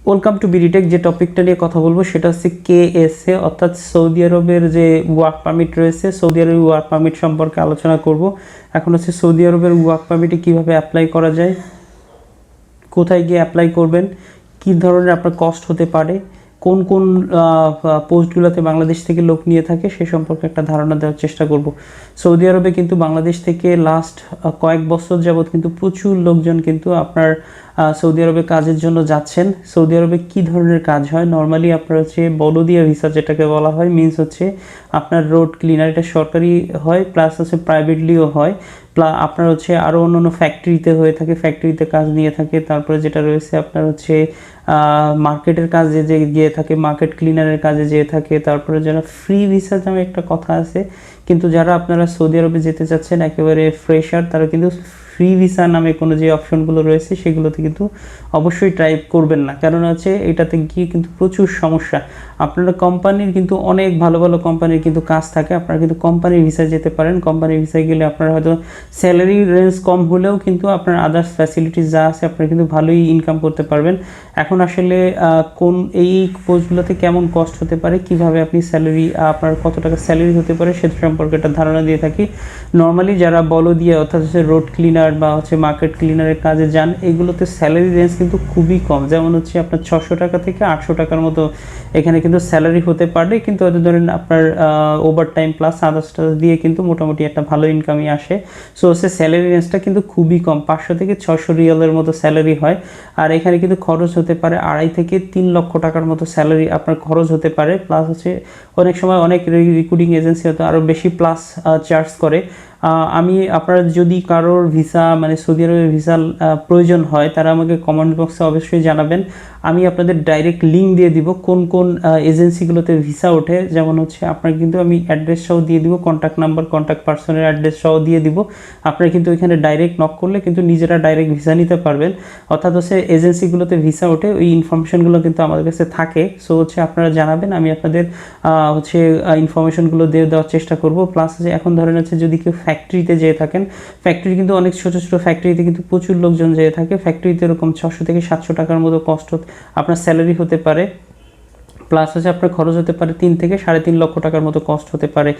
Welcome to BDTech. যে টপিকটা নিয়ে কথা বলবো সেটা হচ্ছে কেএসএ, অর্থাৎ সৌদি আরবের যে ওয়ার্ক পারমিট রয়েছে, সৌদি আরবের ওয়ার্ক পারমিট সম্পর্কে আলোচনা করব। এখন হচ্ছে সৌদি আরবের ওয়ার্ক পারমিটে কীভাবে অ্যাপ্লাই করা যায়, কোথায় গিয়ে অ্যাপ্লাই করবেন, কী ধরনের আপনার কস্ট হতে পারে, কোন কোন পোস্টগুলোতে বাংলাদেশ থেকে লোক নিয়ে থাকে সে সম্পর্কে একটা ধারণা দেওয়ার চেষ্টা করব। সৌদি আরবে কিন্তু বাংলাদেশ থেকে লাস্ট কয়েক বছর যাবৎ কিন্তু প্রচুর লোকজন কিন্তু আপনার সৌদি আরবে কাজের জন্য যাচ্ছেন। সৌদি আরবে কী ধরনের কাজ হয়, নর্মালি আপনার হচ্ছে বলদিয়া ভিসা যেটাকে বলা হয়, মিনস হচ্ছে আপনার রোড ক্লিনার, এটা সরকারি হয় প্লাস হচ্ছে প্রাইভেটলিও হয়, আপনার হচ্ছে আরও অন্যান্য ফ্যাক্টরিতে হয়ে থাকে, ফ্যাক্টরিতে কাজ নিয়ে থাকে। তারপরে যেটা রয়েছে আপনার হচ্ছে মার্কেটের কাজে যে গিয়ে থাকে, মার্কেট ক্লিনারের কাজে যেয়ে থাকে। তারপরে যারা ফ্রি ভিসা নামে একটা কথা আছে, কিন্তু যারা আপনারা সৌদি আরবে যেতে চাচ্ছেন একেবারে ফ্রেশার, তারা কিন্তু ফ্রি ভিসা নামে কোনো যে অপশনগুলো রয়েছে সেগুলোতে কিন্তু অবশ্যই ট্রাই করবেন না, কারণ হচ্ছে এটাতে গিয়ে কিন্তু প্রচুর সমস্যা। আপনারা কোম্পানির কিন্তু অনেক ভালো ভালো কোম্পানির কিন্তু কাজ থাকে, আপনারা কিন্তু কোম্পানির ভিসায় যেতে পারেন। কোম্পানির ভিসায় গেলে আপনারা হয়তো স্যালারি রেঞ্জ কম হলেও কিন্তু আপনার আদার্স ফ্যাসিলিটিস যা আছে আপনারা কিন্তু ভালোই ইনকাম করতে পারবেন। এখন আসলে কোন এই পোস্টগুলোতে কেমন কস্ট হতে পারে, কিভাবে আপনি স্যালারি, আপনার কত টাকা স্যালারি হতে পারে সেটা সম্পর্কে একটা ধারণা দিয়ে থাকি। নর্মালি যারা বলদিয়া অর্থাৎ হচ্ছে রোড ক্লিনার বা হচ্ছে মার্কেট ক্লিনারের কাজে যান, এইগুলোতে স্যালারি রেঞ্জ কিন্তু খুবই কম, যেমন হচ্ছে আপনার 600 টাকা থেকে 800 টাকার মতো এখানে কিন্তু স্যালারি হতে পারে। কিন্তু হয়তো ধরেন আপনার ওভার টাইম প্লাস আদার্স দিয়ে কিন্তু মোটামুটি একটা ভালো ইনকামই আসে। সো হচ্ছে স্যালারি রেঞ্জটা কিন্তু খুবই কম, 500 থেকে 600 রিয়ালের মতো স্যালারি হয়। আর এখানে কিন্তু খরচ হতে পারে 2.5 থেকে 3 লক্ষ টাকার মতো স্যালারি আপনার খরচ হতে পারে। প্লাস হচ্ছে অনেক সময় অনেক রিক্রুটিং এজেন্সি হয়তো আরও বেশি প্লাস চার্জ করে। আমি আপনার যদি কারোর ভিসা মানে সৌদি আরবের ভিসা প্রয়োজন হয়, তারা আমাকে কমেন্ট বক্সে অবশ্যই জানাবেন। আমি আপনাদের ডাইরেক্ট লিঙ্ক দিয়ে দিব কোন কোন এজেন্সিগুলোতে ভিসা ওঠে। যেমন হচ্ছে আপনার কিন্তু আমি অ্যাড্রেস সহ দিয়ে দিব, কন্ট্যাক্ট নাম্বার, কন্ট্যাক্ট পার্সনের অ্যাড্রেস সহ দিয়ে দিব। আপনারা কিন্তু এখানে ডাইরেক্ট নক করলে কিন্তু নিজেরা ডাইরেক্ট ভিসা নিতে পারবেন। অর্থাৎ হচ্ছে এজেন্সিগুলোতে ভিসা ওঠে, ওই ইনফরমেশনগুলো কিন্তু আমাদের কাছে থাকে। সো হচ্ছে আপনারা জানাবেন, আমি আপনাদের হচ্ছে ইনফরমেশনগুলো দিয়ে দেওয়ার চেষ্টা করব। প্লাস হচ্ছে এখন ধরেন হচ্ছে যদি কেউ ফ্যাক্টরিতে যেয়ে থাকেন, ফ্যাক্টরি কিন্তু অনেক ছোটো ছোটো ফ্যাক্টরিতে কিন্তু প্রচুর লোকজন যেয়ে থাকে। ফ্যাক্টরিতে এরকম 600 থেকে 700 টাকার মতো কষ্ট আপনার স্যালারি হতে পারে। প্লাস হচ্ছে আপনার খরচ হতে পারে 3 থেকে 3.5 লক্ষ টাকার মতো কস্ট হতে পারে।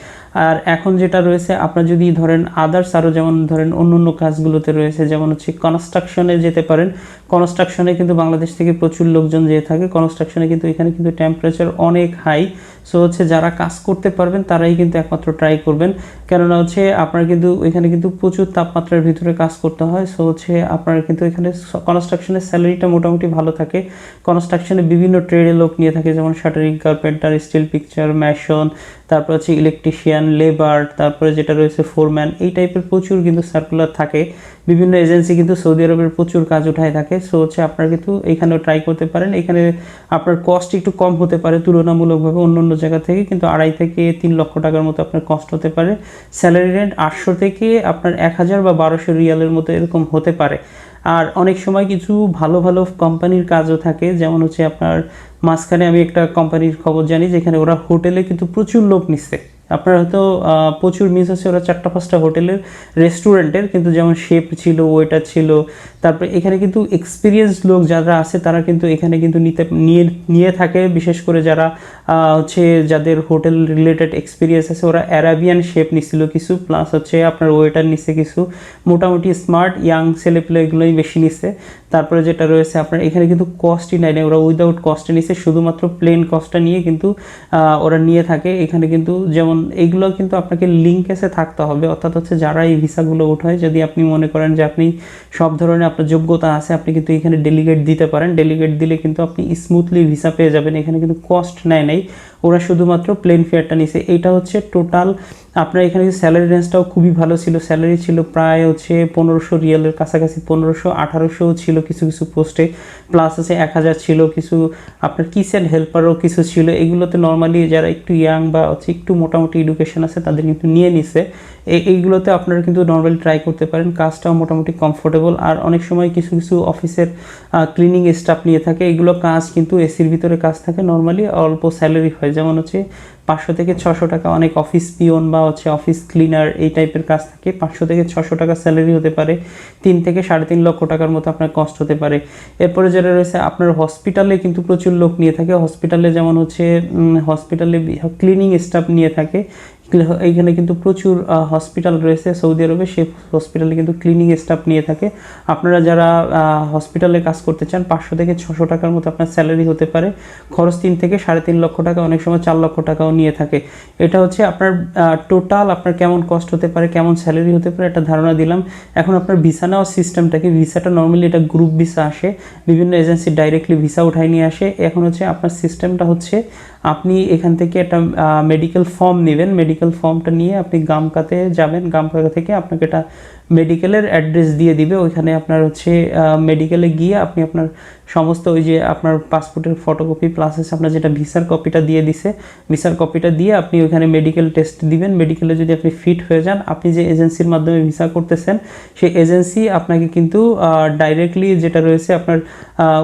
আর এখন যেটা রয়েছে, আপনার যদি ধরেন আদার্স আরও যেমন ধরেন অন্য অন্য কাজগুলোতে রয়েছে, যেমন হচ্ছে কনস্ট্রাকশনে যেতে পারেন। কনস্ট্রাকশনে কিন্তু বাংলাদেশ থেকে প্রচুর লোকজন যেয়ে থাকে। কনস্ট্রাকশনে কিন্তু এখানে কিন্তু টেম্পারেচার অনেক হাই। সো হচ্ছে যারা কাজ করতে পারবেন তারাই কিন্তু একমাত্র ট্রাই করবেন, কেননা হচ্ছে আপনার কিন্তু এখানে কিন্তু প্রচুর তাপমাত্রার ভিতরে কাজ করতে হয়। সো হচ্ছে আপনার কিন্তু এখানে কনস্ট্রাকশনের স্যালারিটা মোটামুটি ভালো থাকে। কনস্ট্রাকশনে বিভিন্ন ট্রেডের লোক নিয়ে থাকে, যেমন শাটারিং, কার্পেন্টার, স্টিল পিকচার, ম্যাশন, তারপর হচ্ছে ইলেকট্রিশিয়ান, লেবার, তারপরে যেটা রয়েছে ফোরম্যান, এই টাইপের প্রচুর কিন্তু সার্কুলার থাকে। বিভিন্ন এজেন্সি কিন্তু সৌদি আরবের প্রচুর কাজ উঠায় থাকে। সো হচ্ছে আপনারা কিন্তু এখানেও ট্রাই করতে পারেন। এখানে আপনার কস্ট একটু কম হতে পারে তুলনামূলকভাবে অন্য অন্য জায়গা থেকে, কিন্তু 2.5 থেকে 3 লক্ষ টাকার মতো আপনার কস্ট হতে পারে। স্যালারি রেন্ট 800 থেকে আপনার 1000 বা 1200 রিয়ালের মতো এরকম হতে পারে। আর অনেক সময় কিছু ভালো ভালো কোম্পানির কাজও থাকে, যেমন হচ্ছে আপনার মাঝখানে আমি একটা কোম্পানির খবর জানি যেখানে ওরা হোটেলে কিন্তু প্রচুর লোক নিচ্ছে। আপনার হয়তো প্রচুর মিস আছে, ওরা 4-5টা হোটেলের রেস্টুরেন্টের কিন্তু যেমন শেফ ছিল, ওয়েটার ছিল। তারপরে এখানে কিন্তু এক্সপিরিয়েন্স লোক যারা আছে তারা কিন্তু এখানে কিন্তু নিয়ে থাকে, বিশেষ করে যারা হচ্ছে যাদের হোটেল রিলেটেড এক্সপিরিয়েন্স আছে, ওরা অ্যারাবিয়ান শেফ নিছিল কিছু, প্লাস হচ্ছে আপনার ওয়েটার নিচ্ছে কিছু। মোটামুটি স্মার্ট ইয়াং ছেলেপেলে এগুলোই বেশি নিচ্ছে। তারপরে যেটা রয়েছে আপনার এখানে কিন্তু কস্টই নেয় না, ওরা উইদাউট কস্টে নিচ্ছে, শুধুমাত্র প্লেন কস্টটা নিয়ে কিন্তু ওরা নিয়ে থাকে। এখানে কিন্তু যেমন এইগুলো কিন্তু আপনাকে লিঙ্কেসে থাকতে হবে, অর্থাৎ হচ্ছে যারা এই ভিসাগুলো ওঠায়, যদি আপনি মনে করেন যে আপনি সব ধরনের আপনার যোগ্যতা আছে, আপনি কিন্তু এখানে ডেলিগেট দিতে পারেন। ডেলিগেট দিলে কিন্তু আপনি স্মুথলি ভিসা পেয়ে যাবেন। এখানে কিন্তু কস্ট নেয় নাই, ওরা শুধুমাত্র প্লেন ফেয়ারটা নিছে। এইটা হচ্ছে টোটাল। আপনার এখানে স্যালারি রেঞ্জটাও খুবই ভালো ছিল, স্যালারি ছিল প্রায় হচ্ছে 1500 রিয়ালের কাছাকাছি, 1500-1800 ছিল কিছু কিছু পোস্টে। প্লাস হচ্ছে 1000 ছিল কিছু, আপনার কিচেন হেল্পারও কিছু ছিল। এগুলোতে নর্মালি যারা একটু ইয়াং বা হচ্ছে একটু মোটামুটি এডুকেশন আছে তাদের কিন্তু নিয়ে নিছে। এইগুলোতে আপনারা কিন্তু নর্মালি ট্রাই করতে পারেন, কাজটাও মোটামুটি কমফোর্টেবল। আর অনেক সময় কিছু কিছু অফিসের ক্লিনিং স্টাফ নিয়ে থাকে, এগুলো কাজ কিন্তু এসির ভিতরে কাজ থাকে, নর্মালি অল্প স্যালারি হয়, যেমন হচ্ছে 500 থেকে 600 টাকা, অনেক অফিস পিয়ন বা হচ্ছে অফিস ক্লিনার এই টাইপের কাজ থাকে, 500 থেকে 600 টাকা স্যালারি হতে পারে, 3 থেকে 3.5 লক্ষ টাকার মতো আপনার কস্ট হতে পারে। এরপরে যেটা রয়েছে আপনার হসপিটালে কিন্তু প্রচুর লোক নিয়ে থাকে, হসপিটালে যেমন হচ্ছে হসপিটালে ক্লিনিং স্টাফ নিয়ে থাকে, এইখানে কিন্তু প্রচুর হসপিটাল রয়েছে সৌদি আরবে, সেই হসপিটালে কিন্তু ক্লিনিং স্টাফ নিয়ে থাকে। আপনারা যারা হসপিটালে কাজ করতে চান 500 থেকে 600 টাকার মতো আপনার স্যালারি হতে পারে, খরচ 3 থেকে 3.5 লক্ষ টাকা, অনেক সময় 4 লক্ষ টাকাও নিয়ে থাকে। এটা হচ্ছে আপনার টোটাল আপনার কেমন কস্ট হতে পারে, কেমন স্যালারি হতে পারে একটা ধারণা দিলাম। এখন আপনার ভিসা নেওয়ার সিস্টেমটাকে, ভিসাটা নর্মালি এটা গ্রুপ ভিসা আসে, বিভিন্ন এজেন্সি ডাইরেক্টলি ভিসা উঠাই নিয়ে আসে। এখন হচ্ছে আপনার সিস্টেমটা হচ্ছে আপনি এখান থেকে একটা মেডিকেল ফর্ম নেবেন, মেডিকেল ফর্মটা নিয়ে আপনি গামকাতে যাবেন, গামকা থেকে আপনাকে এটা মেডিকেলের অ্যাড্রেস দিয়ে দিবে, ওইখানে আপনার হচ্ছে মেডিকেলে গিয়ে আপনি আপনার সমস্ত ওই যে আপনার পাসপোর্টের ফটোকপি প্লাস আপনার যেটা ভিসার কপিটা দিয়ে দিছে, ভিসার কপিটা দিয়ে আপনি ওইখানে মেডিকেল টেস্ট দিবেন। মেডিকেলে যদি আপনি ফিট হয়ে যান, আপনি যে এজেন্সির মাধ্যমে ভিসা করতেছেন সেই এজেন্সি আপনাকে কিন্তু ডাইরেক্টলি যেটা রয়েছে আপনার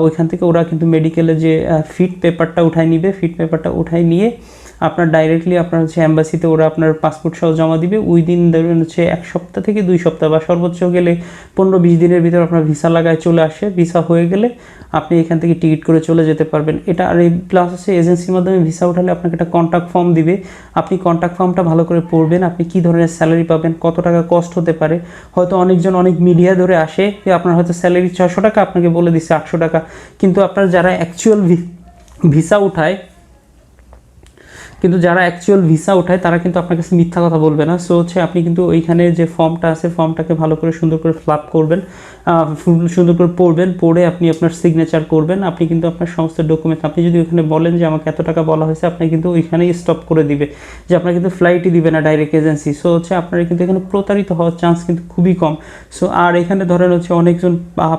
ওইখান থেকে ওরা কিন্তু মেডিকেলে যে ফিট পেপারটা উঠাই নিবে, ফিট পেপারটা উঠাই নিয়ে আপনার ডাইরেক্টলি আপনার হচ্ছে অ্যাম্বাসিতে ওরা আপনার পাসপোর্ট সহ জমা দিবে। উইদিন ধরুন হচ্ছে 1 সপ্তাহ থেকে 2 সপ্তাহ বা সর্বোচ্চ গেলে 15-20 দিনের ভিতর আপনার ভিসা লাগায় চলে আসে। ভিসা হয়ে গেলে আপনি এখান থেকে টিকিট করে চলে যেতে পারবেন। এটা আর এই প্লাস হচ্ছে এজেন্সির মাধ্যমে ভিসা উঠালে আপনাকে একটা কন্ট্যাক্ট ফর্ম দিবে, আপনি কন্ট্যাক্ট ফর্মটা ভালো করে পড়বেন, আপনি কী ধরনের স্যালারি পাবেন, কত টাকা কস্ট হতে পারে। হয়তো অনেকজন অনেক মিডিয়া ধরে আসে যে আপনার হয়তো স্যালারি 600 টাকা, আপনাকে বলে দিচ্ছে 800 টাকা, কিন্তু আপনার যারা অ্যাকচুয়াল ভিসা উঠায় তারা কিন্তু আপনার কাছে মিথ্যা কথা বলবে না। সো হচ্ছে আপনি কিন্তু ওইখানে যে ফর্মটা আছে ফর্মটাকে ভালো করে সুন্দর করে ফ্লাপ করবেন, সুন্দর করে পড়বেন, পড়ে আপনি আপনার সিগনেচার করবেন। আপনি কিন্তু আপনার সমস্ত ডকুমেন্ট, আপনি যদি ওখানে বলেন যে আমাকে এত টাকা বলা হয়েছে, আপনি কিন্তু ওইখানেই স্টপ করে দিবে, যে আপনার কিন্তু ফ্লাইটই দিবে না ডাইরেক্ট এজেন্সি। সো হচ্ছে আপনারা কিন্তু এখানে প্রতারিত হওয়ার চান্স কিন্তু খুবই কম। সো আর এখানে ধরেন হচ্ছে অনেকজন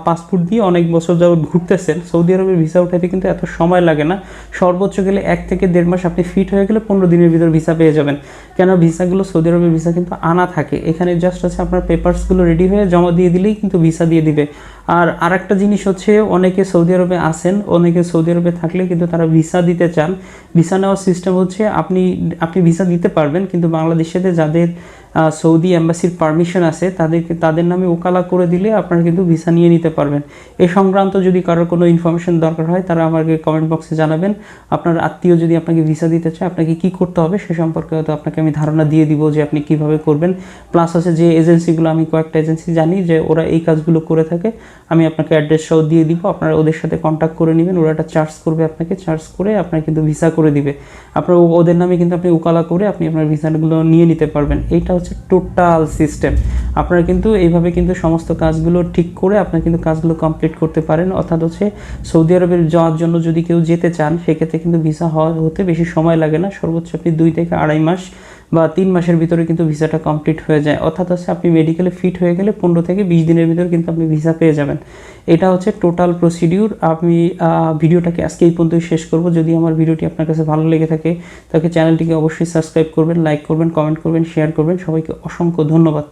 পাসপোর্ট দিয়ে অনেক বছর যাবত ঘুরতেছেন, সৌদি আরবের ভিসা উঠাইতে কিন্তু এত সময় লাগে না, সর্বোচ্চ গেলে 1 থেকে 1.5 মাস আপনি ফিট হয়ে গেলে 15 দিনের ভিতর ভিসা পেয়ে যাবেন। কেন ভিসাগুলো সৌদি আরবের ভিসা কিন্তু আনা থাকে, এখানে জাস্ট হচ্ছে আপনার পেপারসগুলো রেডি হয়ে জমা দিয়ে দিলেই কিন্তু ভিসা দিয়ে দিবে। আর আরেকটা জিনিস হচ্ছে অনেকে সৌদি আরবে আসেন, অনেকে সৌদি আরবে থাকলে কিন্তু তারা ভিসা দিতে চান। ভিসা নেওয়ার সিস্টেম হচ্ছে আপনি ভিসা দিতে পারবেন, কিন্তু বাংলাদেশেতে যাদের সৌদি অ্যাম্বাসির পারমিশন আছে তাদের নামে ওকালা করে দিলে আপনারা কিন্তু ভিসা নিয়ে নিতে পারবেন। এই সংক্রান্ত যদি কারোর কোনো ইনফরমেশন দরকার হয় তারা আমাকে কমেন্ট বক্সে জানাবেন। আপনার আত্মীয় যদি আপনাকে ভিসা দিতে চায় আপনাকে কি করতে হবে সে সম্পর্কে হয়তো আপনাকে আমি ধারণা দিয়ে দিব যে আপনি কিভাবে করবেন। প্লাস হচ্ছে যে এজেন্সিগুলো, আমি কয়েকটা এজেন্সি জানি যে ওরা এই কাজগুলো করে থাকে, আমি আপনাকে অ্যাড্রেস সহ দিয়ে দিব, আপনারা ওদের সাথে কন্ট্যাক্ট করে নেবেন, ওরা একটা চার্জ করবে, আপনাকে চার্জ করে আপনার কিন্তু ভিসা করে দিবে। আপনার ওদের নামে কিন্তু আপনি ওকালা করে আপনি আপনার ভিসাগুলো নিয়ে নিতে পারবেন। এইটা হচ্ছে টোটাল সিস্টেম। আপনারা কিন্তু এইভাবে কিন্তু সমস্ত কাজগুলো ঠিক করে আপনারা কিন্তু কাজগুলো কমপ্লিট করতে পারেন। অর্থাৎ হচ্ছে সৌদি আরবের যাওয়ার জন্য যদি কেউ যেতে চান সেক্ষেত্রে কিন্তু ভিসা হতে বেশি সময় লাগে না, সর্বোচ্চ আপনি 2 থেকে 2.5 মাস বা 3 মাসের ভিতরে কিন্তু ভিসাটা কমপ্লিট হয়ে যায়। অর্থাৎ হচ্ছে আপনি মেডিকেলে ফিট হয়ে গেলে 15 থেকে 20 দিনের ভিতরে কিন্তু আপনি ভিসা পেয়ে যাবেন। এটা হচ্ছে টোটাল প্রসিডিউর। আমি ভিডিওটাকে আজকে এই পর্যন্তই শেষ করব। যদি আমার ভিডিওটি আপনার কাছে ভালো লেগে থাকে তাহলে চ্যানেলটিকে অবশ্যই সাবস্ক্রাইব করবেন, লাইক করবেন, কমেন্ট করবেন, শেয়ার করবেন। সবাইকে অসংখ্য ধন্যবাদ।